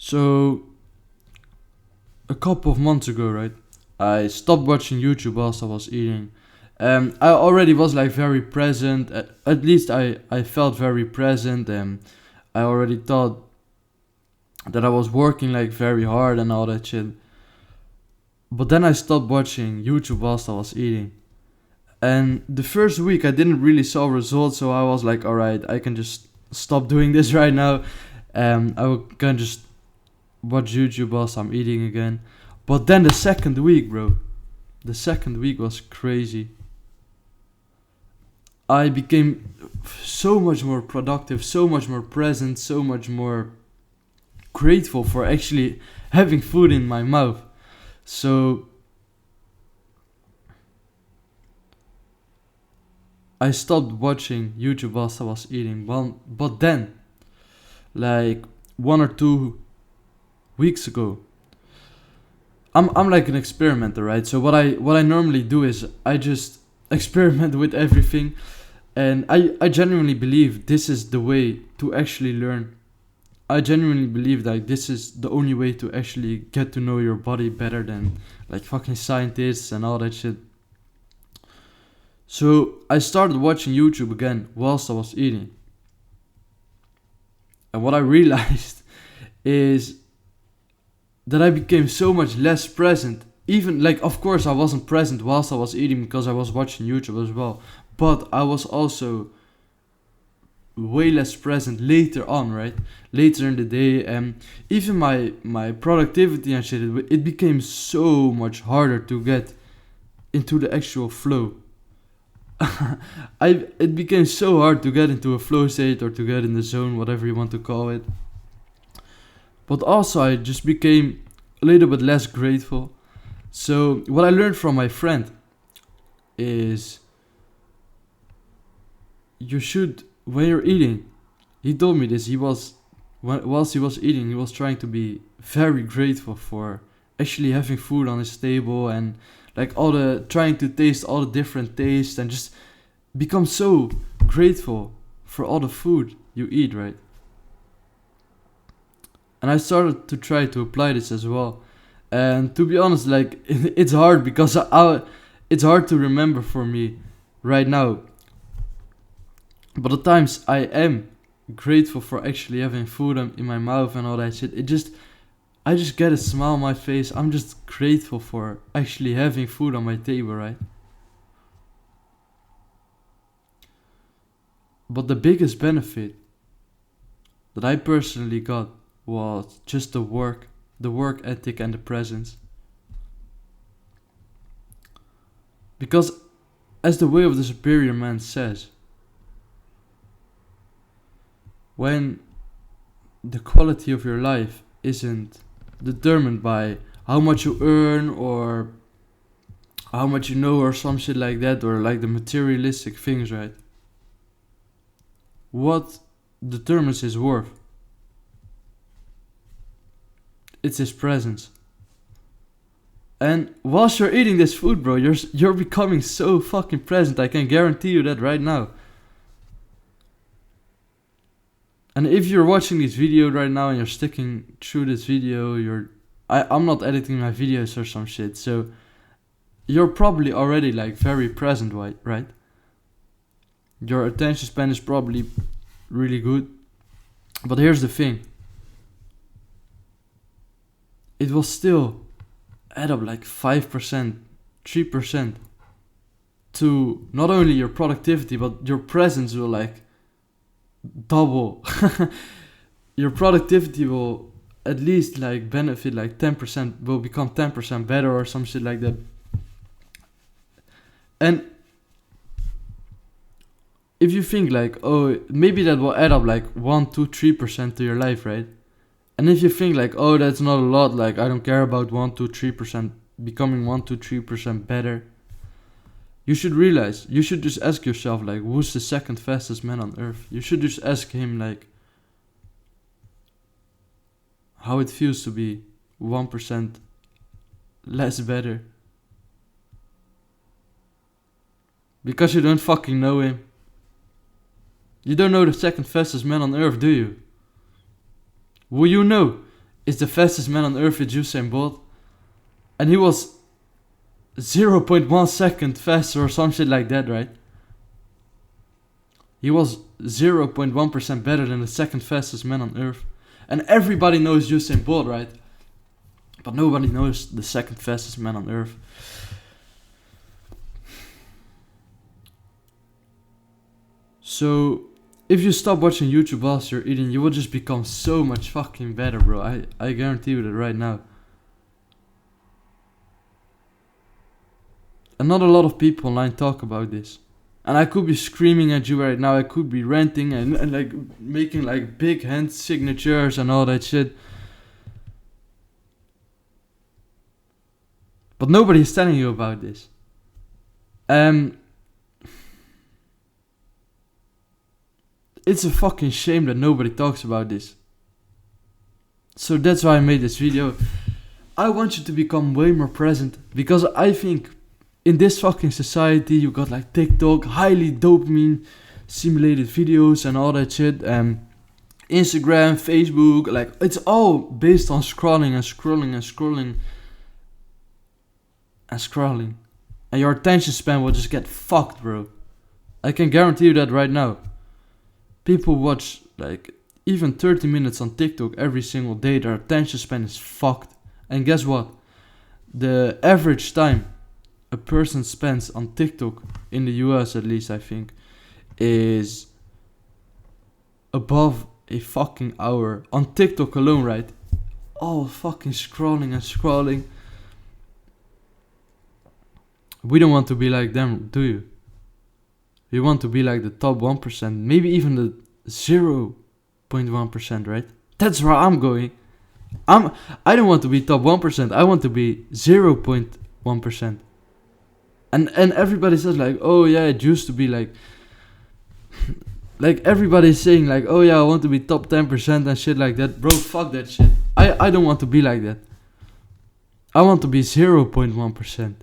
So a couple of months ago, right, I stopped watching YouTube whilst I was eating. I already was like very present. At least I felt very present, and I already thought that I was working like very hard and all that shit. But then I stopped watching YouTube whilst I was eating. And the first week I didn't really saw results, so I was like, alright, I can just stop doing this right now. Can just watch YouTube whilst I'm eating again. But then the second week, bro, the second week was crazy. I became so much more productive, so much more present, so much more grateful for actually having food in my mouth. So I stopped watching YouTube whilst I was eating. But then, like 1 or 2 weeks ago, I'm like an experimenter, right? So what I normally do is I just experiment with everything, and I genuinely believe this is the way to actually learn. I genuinely believe that this is the only way to actually get to know your body better than like fucking scientists and all that shit. So I started watching YouTube again whilst I was eating. And what I realized is that I became so much less present. Even like, of course, I wasn't present whilst I was eating because I was watching YouTube as well. But I was also way less present later on, right? Later in the day, and even my productivity and shit, it became so much harder to get into the actual flow. It became so hard to get into a flow state or to get in the zone, whatever you want to call it. But also I just became a little bit less grateful. So what I learned from my friend is you should, when you're eating, he told me this, whilst he was eating, he was trying to be very grateful for actually having food on his table, and like trying to taste all the different tastes and just become so grateful for all the food you eat, right? And I started to try to apply this as well. And to be honest, like it's hard because it's hard to remember for me right now. But the times I am grateful for actually having food in my mouth and all that shit, I just get a smile on my face. I'm just grateful for actually having food on my table, right? But the biggest benefit that I personally got was just the work ethic and the presence. Because as the way of the superior man says, when the quality of your life isn't determined by how much you earn or how much you know or some shit like that, or like the materialistic things, right? What determines his worth? It's his presence. And whilst you're eating this food, bro, you're becoming so fucking present. I can guarantee you that right now. And if you're watching this video right now and you're sticking through this video, I'm not editing my videos or some shit, so you're probably already like very present, right? Your attention span is probably really good. But here's the thing. It will still add up like 5%, 3% to not only your productivity, but your presence will like double. Your productivity will at least like benefit like 10%, will become 10% better or some shit like that. And if you think like, oh, maybe that will add up like 1, 2, 3% to your life, right? And if you think like, oh, that's not a lot, like I don't care about 1, 2, 3% becoming 1, 2, 3% better, you should realize, you should just ask yourself like, who's the second fastest man on earth? You should just ask him like how it feels to be 1% less better. Because you don't fucking know him. You don't know the second fastest man on earth, do you? Well, you know, is the fastest man on earth with Usain Bolt. And he was 0.1 second faster or some shit like that, right? He was 0.1% better than the second fastest man on earth. And everybody knows Usain Bolt, right? But nobody knows the second fastest man on earth. So, if you stop watching YouTube whilst you're eating, you will just become so much fucking better, bro. I guarantee you that right now. And not a lot of people online talk about this. And I could be screaming at you right now. I could be ranting and like making like big hand signatures and all that shit. But nobody is telling you about this. It's a fucking shame that nobody talks about this. So that's why I made this video. I want you to become way more present. Because I think in this fucking society you got like TikTok, highly dopamine simulated videos and all that shit. Instagram, Facebook, like it's all based on scrolling and scrolling and scrolling and scrolling. And your attention span will just get fucked, bro. I can guarantee you that right now. People watch like even 30 minutes on TikTok every single day. Their attention span is fucked. And guess what? The average time a person spends on TikTok, in the US at least I think, is above a fucking hour. On TikTok alone, right? All fucking scrolling and scrolling. We don't want to be like them, do you? We want to be like the top 1%, maybe even the 0.1%, right? That's where I'm going. I don't want to be top 1%, I want to be 0.1%. And everybody says like, oh yeah, it used to be like everybody's saying like, oh yeah, I want to be top 10% and shit like that. Bro, fuck that shit. I don't want to be like that. I want to be 0.1%.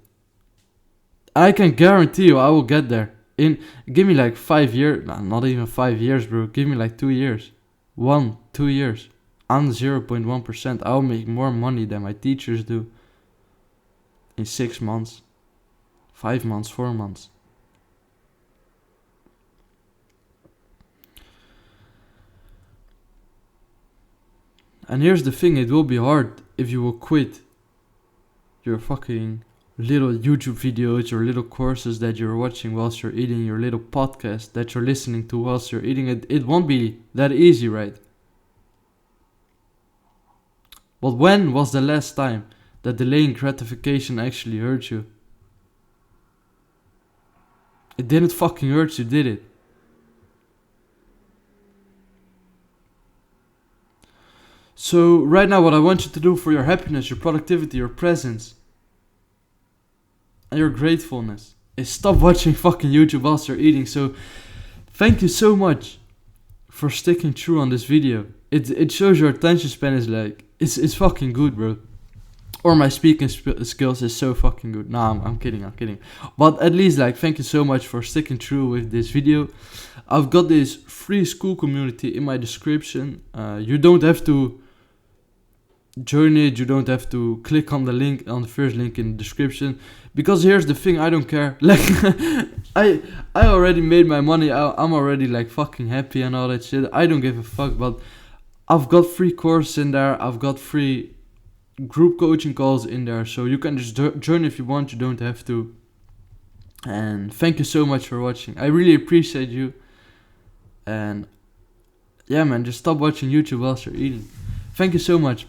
I can guarantee you I will get there. Give me like 5 years, nah, not even 5 years, bro. Give me like 2 years. 2 years. I'm 0.1%. I'll make more money than my teachers do. In 6 months. 5 months, 4 months. And here's the thing, it will be hard if you will quit your fucking little YouTube videos, your little courses that you're watching whilst you're eating, your little podcast that you're listening to whilst you're eating. It won't be that easy, right? But when was the last time that delaying gratification actually hurt you? It didn't fucking hurt you, did it? So right now what I want you to do for your happiness, your productivity, your presence, and your gratefulness is stop watching fucking YouTube whilst you're eating. So thank you so much for sticking through on this video. It shows your attention span is like, it's fucking good, bro. Or my speaking skills is so fucking good. Nah, I'm kidding. But at least like, thank you so much for sticking through with this video. I've got this free school community in my description. You don't have to join it. You don't have to click on the link, on the first link in the description. Because here's the thing, I don't care. Like, I already made my money. I'm already like fucking happy and all that shit. I don't give a fuck. But I've got free courses in there. I've got free group coaching calls in there. So you can just join if you want. You don't have to. And thank you so much for watching. I really appreciate you. And yeah, man, just stop watching YouTube whilst you're eating. Thank you so much.